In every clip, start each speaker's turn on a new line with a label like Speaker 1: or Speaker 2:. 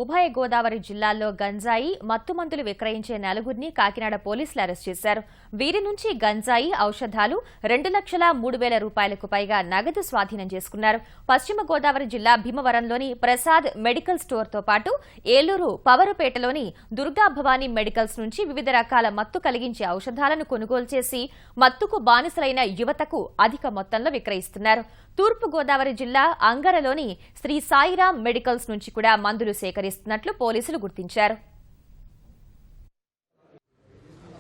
Speaker 1: ఉభయ గోదావరి జిల్లాల్లో గంజాయి మత్తుమందులు విక్రయించే నలుగురిని కాకినాడ పోలీసులు అరెస్ట్ చేశారు. వీరి నుంచి గంజాయి, ఔషధాలు 2,03,000 రూపాయలకు పైగా నగదు స్వాధీనం చేసుకున్నారు. పశ్చిమ గోదావరి జిల్లా భీమవరంలోని ప్రసాద్ మెడికల్ స్టోర్తో పాటు ఏలూరు పవరుపేటలోని దుర్గా భవానీ మెడికల్స్ నుంచి వివిధ రకాల మత్తు కలిగించే ఔషధాలను కొనుగోలు చేసి మత్తుకు బానిసలైన యువతకు అధిక మొత్తంలో విక్రయిస్తున్నారు. తూర్పు గోదావరి జిల్లా అంగరలోని శ్రీ సాయిరాం మెడికల్స్ నుంచి కూడా మందులు సేకరిస్తున్నట్లు పోలీసులు గుర్తించారు.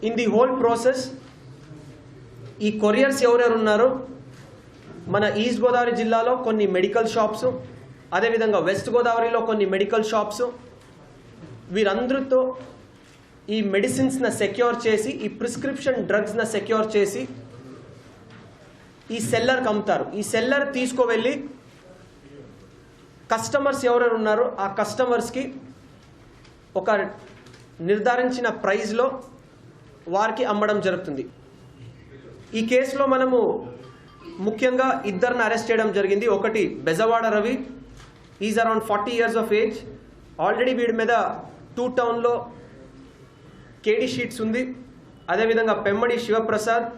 Speaker 2: ఇన్ ది హోల్ ప్రాసెస్ ఈ కొరియర్స్ ఎవరెవరు ఉన్నారో మన ఈస్ట్ గోదావరి జిల్లాలో కొన్ని మెడికల్ షాప్స్, అదేవిధంగా వెస్ట్ గోదావరిలో కొన్ని మెడికల్ షాప్స్, వీరందరితో ఈ మెడిసిన్స్ని సెక్యూర్ చేసి, ఈ ప్రిస్క్రిప్షన్ డ్రగ్స్ని సెక్యూర్ చేసి ఈ సెల్లర్కి అమ్ముతారు. ఈ సెల్లర్ తీసుకువెళ్ళి కస్టమర్స్ ఎవరెవరు ఉన్నారో ఆ కస్టమర్స్కి ఒక నిర్ధారించిన ప్రైస్లో వారికి అమ్మడం జరుగుతుంది. ఈ కేసులో మనము ముఖ్యంగా ఇద్దరిని అరెస్ట్ చేయడం జరిగింది. ఒకటి Bezawada Ravi, is around 40 years of age. Already వీడి మీద 2 Townలో కేడీ షీట్స్ ఉంది. అదేవిధంగా Pemmadi Sivaprasad,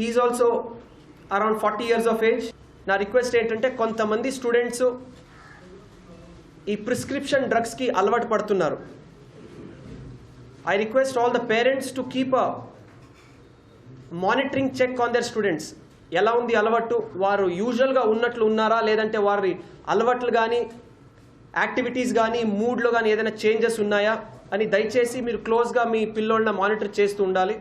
Speaker 2: is also around 40 years of age. నా రిక్వెస్ట్ ఏంటంటే, కొంతమంది స్టూడెంట్స్ ఈ ప్రిస్క్రిప్షన్ డ్రగ్స్కి అలవాటు పడుతున్నారు. I request all the parents to keep a monitoring check on their students. ఎలా ఉంది అలవాటు, వారు యూజువల్గా ఉన్నట్లు ఉన్నారా, లేదంటే వారి అలవాట్లు కానీ యాక్టివిటీస్ కానీ మూడ్లో కానీ ఏదైనా చేంజెస్ ఉన్నాయా అని దయచేసి మీరు క్లోజ్గా మీ పిల్లోళ్ళని మానిటర్ చేస్తూ ఉండాలి.